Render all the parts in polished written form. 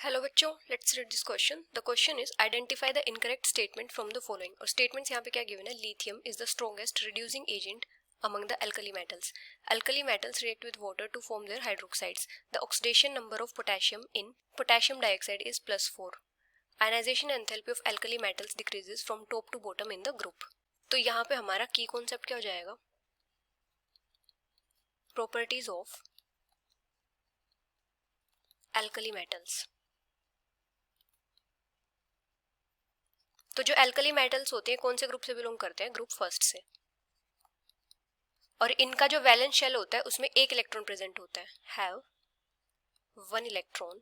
Hello बच्चों, let's read this question. The question is identify the incorrect statement from the following. और statements यहाँ पे क्या given है? Lithium is the strongest reducing agent among the alkali metals. Alkali metals react with water to form their hydroxides. The oxidation number of potassium in potassium dioxide is +4. Ionization enthalpy of alkali metals decreases from top to bottom in the group. तो यहाँ पे हमारा की concept क्या हो जाएगा? Properties of alkali metals. तो जो एल्कली मेटल्स होते हैं कौन से ग्रुप से बिलोंग करते हैं? ग्रुप फर्स्ट से. और इनका जो वैलेंस शेल होता है उसमें एक इलेक्ट्रॉन प्रेजेंट होता है. Have 1 electron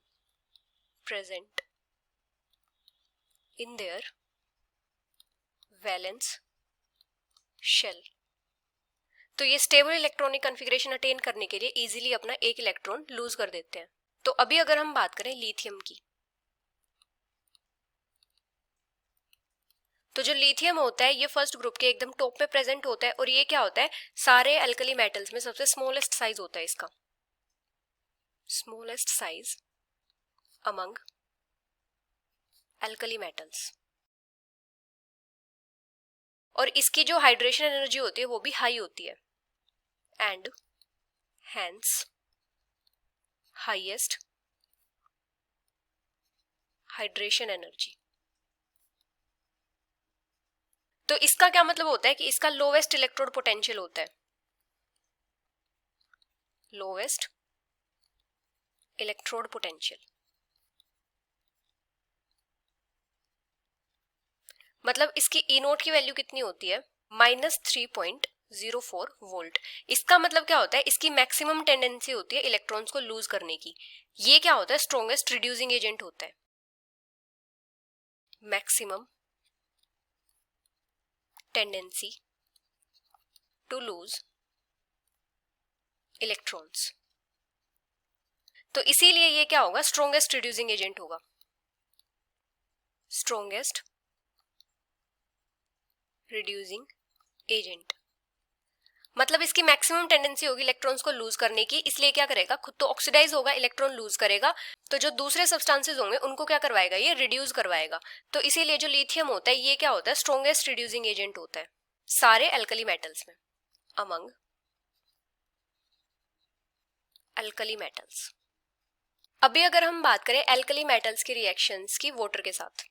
present in their valence shell. तो ये स्टेबल इलेक्ट्रॉनिक कॉन्फ़िगरेशन अटेन करने के लिए इजीली अपना एक इलेक्ट्रॉन लूज कर देते हैं. तो अभी अगर हम बात करें लिथियम की, तो जो लिथियम होता है ये फर्स्ट ग्रुप के एकदम टॉप पे प्रेजेंट होता है. और ये क्या होता है? सारे अल्कली मेटल्स में सबसे स्मॉलेस्ट साइज होता है इसका. Smallest size among alkali metals. और इसकी जो हाइड्रेशन एनर्जी होती है वो भी हाई होती है. And hence highest hydration energy. तो इसका क्या मतलब होता है कि इसका लोवेस्ट इलेक्ट्रोड पोटेंशियल होता है. लोवेस्ट इलेक्ट्रोड पोटेंशियल मतलब इसकी ई नोट की वैल्यू कितनी होती है? -3.04 वोल्ट. इसका मतलब क्या होता है? इसकी मैक्सिमम टेंडेंसी होती है इलेक्ट्रॉन्स को लूज करने की. ये क्या होता है? स्ट्रॉन्गेस्ट रिड्यूसिंग एजेंट होता है. Maximum tendency to lose electrons. तो इसीलिए ये क्या होगा? स्ट्रॉन्गेस्ट रिड्यूसिंग एजेंट होगा. स्ट्रॉन्गेस्ट रिड्यूसिंग एजेंट मतलब इसकी मैक्सिमम टेंडेंसी होगी इलेक्ट्रॉन्स को लूज करने की. इसलिए क्या करेगा? खुद तो ऑक्सीडाइज होगा, इलेक्ट्रॉन लूज करेगा. तो जो दूसरे सब्सटेंसेस होंगे उनको क्या करवाएगा? ये रिड्यूस करवाएगा. तो इसीलिए जो लिथियम होता है ये क्या होता है? स्ट्रॉन्गेस्ट रिड्यूसिंग एजेंट होता है सारे अल्कली मेटल्स में. Among alkali metals. अभी अगर हम बात करें अल्कली मेटल्स के रिएक्शंस की वाटर के साथ,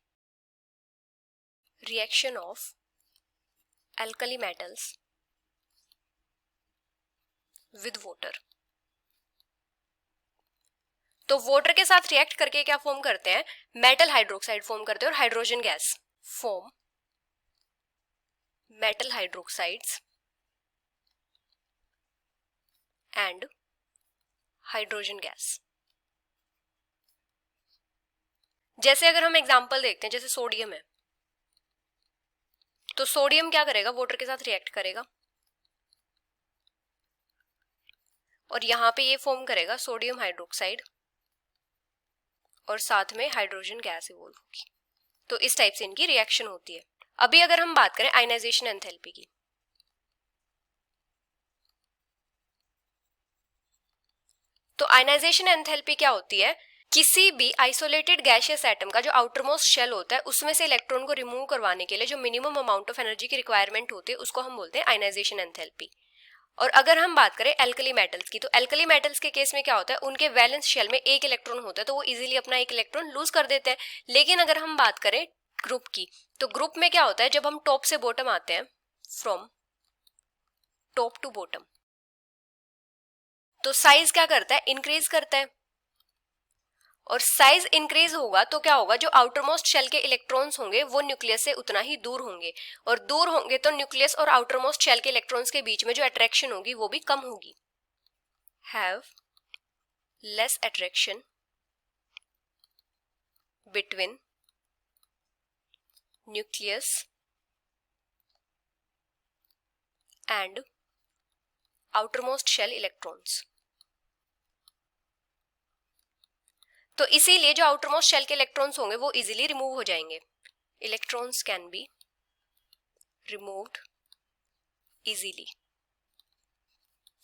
reaction of alkali metals with water. तो वाटर के साथ रिएक्ट करके क्या फॉर्म करते हैं? मेटल हाइड्रोक्साइड फॉर्म करते हैं और hydrogen gas form. Metal hydroxides and hydrogen gas. जैसे अगर हम एग्जांपल देखते हैं, जैसे सोडियम है, तो सोडियम क्या करेगा? वाटर के साथ रिएक्ट करेगा और यहां पे ये फॉर्म करेगा सोडियम हाइड्रोक्साइड और साथ में हाइड्रोजन गैस इवॉल्व होगी. तो इस टाइप से इनकी रिएक्शन होती है. अभी अगर हम बात करें आयनाइजेशन एंथैल्पी की, तो आयनाइजेशन एंथैल्पी क्या होती है? किसी भी आइसोलेटेड गैसियस एटम का जो आउटरमोस्ट शेल होता है उसमें से इलेक्ट्रॉन को रिमूव करवाने के लिए जो मिनिमम अमाउंट ऑफ एनर्जी की रिक्वायरमेंट होती है उसको हम बोलते हैं आयनाइजेशन एंथैल्पी. और अगर हम बात करें एल्कली मेटल्स की, तो एल्कली मेटल्स के केस में क्या होता है? उनके वैलेंस शेल में एक इलेक्ट्रॉन होता है तो वो इजीली अपना एक इलेक्ट्रॉन लूज कर देते हैं. लेकिन अगर हम बात करें ग्रुप की, तो ग्रुप में क्या होता है? जब हम टॉप से बॉटम आते हैं, फ्रॉम टॉप टू बॉटम, तो साइज क्या करता है? इंक्रीज करता है. और साइज इंक्रीज होगा तो क्या होगा? जो आउटरमोस्ट शेल के इलेक्ट्रॉन्स होंगे वो न्यूक्लियस से उतना ही दूर होंगे. और दूर होंगे तो न्यूक्लियस और आउटरमोस्ट शेल के इलेक्ट्रॉन्स के बीच में जो अट्रैक्शन होगी वो भी कम होगी. Have less attraction between nucleus and outermost shell electrons. तो इसीलिए जो आउटरमोस्ट शेल के इलेक्ट्रॉन्स होंगे वो इजीली रिमूव हो जाएंगे. Electrons can be removed easily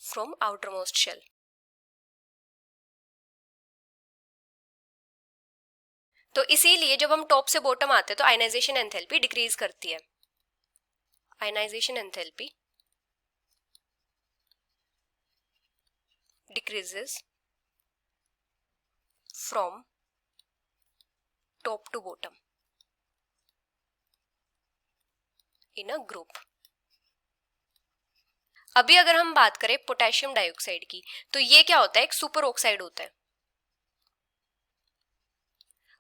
from outermost shell. तो इसीलिए जब हम टॉप से बॉटम आते हैं तो आयनाइजेशन एंथैल्पी डिक्रीज करती है. Ionisation enthalpy decreases from top to bottom in a group. अभी अगर हम बात करें पोटेशियम डाइऑक्साइड की, तो ये क्या होता है, एक सुपर ऑक्साइड होता है.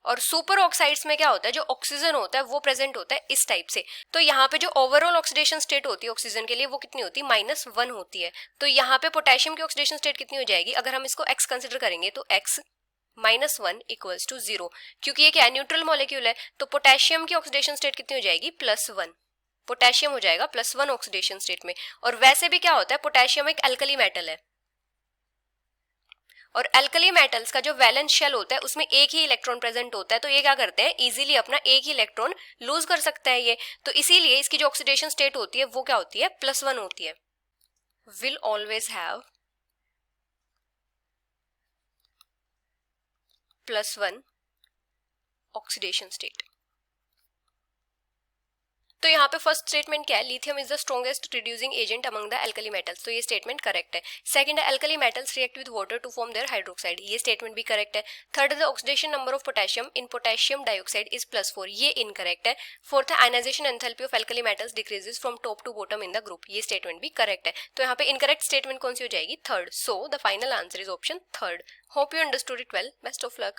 और सुपर ऑक्साइड्स में क्या होता है, जो ऑक्सीजन होता है वो प्रेजेंट होता है इस टाइप से. तो यहाँ पे जो ओवरऑल ऑक्सीडेशन स्टेट होती है ऑक्सीजन के लिए वो कितनी होती है, -1 होती है. तो यहाँ पे पोटेशियम की ऑक्सीडेशन स्टेट कितनी हो जाएगी, अगर हम इसको x कंसिडर करेंगे तो x -1 इक्वल्स टू 0, क्योंकि ये क्या है, न्यूट्रल मॉलिक्यूल है. तो पोटेशियम की ऑक्सीडेशन स्टेट कितनी हो जाएगी, +1. पोटेशियम हो जाएगा +1 ऑक्सीडेशन स्टेट में. और वैसे भी क्या होता है, पोटेशियम एक अल्कली मेटल है. और अल्कली मेटल्स का जो वैलेंस शेल होता है उसमें एक ही इलेक्ट्रॉन प्रेजेंट होता है. तो ये क्या करते हैं, इजीली अपना एक ही इलेक्ट्रॉन लूज कर सकता है ये. तो इसीलिए इसकी जो ऑक्सीडेशन स्टेट होती है वो क्या होती है, +1 होती है. Will always have +1 oxidation state. तो यहाँ पे फर्स्ट स्टेटमेंट क्या है, lithium is the strongest reducing agent among the alkali metals. तो ये स्टेटमेंट करेक्ट है. सेकंड है, alkali metals react with water to form their hydroxide. ये स्टेटमेंट भी करेक्ट है. थर्ड है, the oxidation number of potassium in potassium dioxide is +4. ये incorrect है. फोर्थ है, ionisation enthalpy of alkali metals decreases from top to bottom in the group. ये statement भी correct है. तो यहाँ पे इनकरेक्ट स्टेटमेंट कौन सी हो जाएगी, third. So the final answer is option third. Hope you understood it well. Best of luck.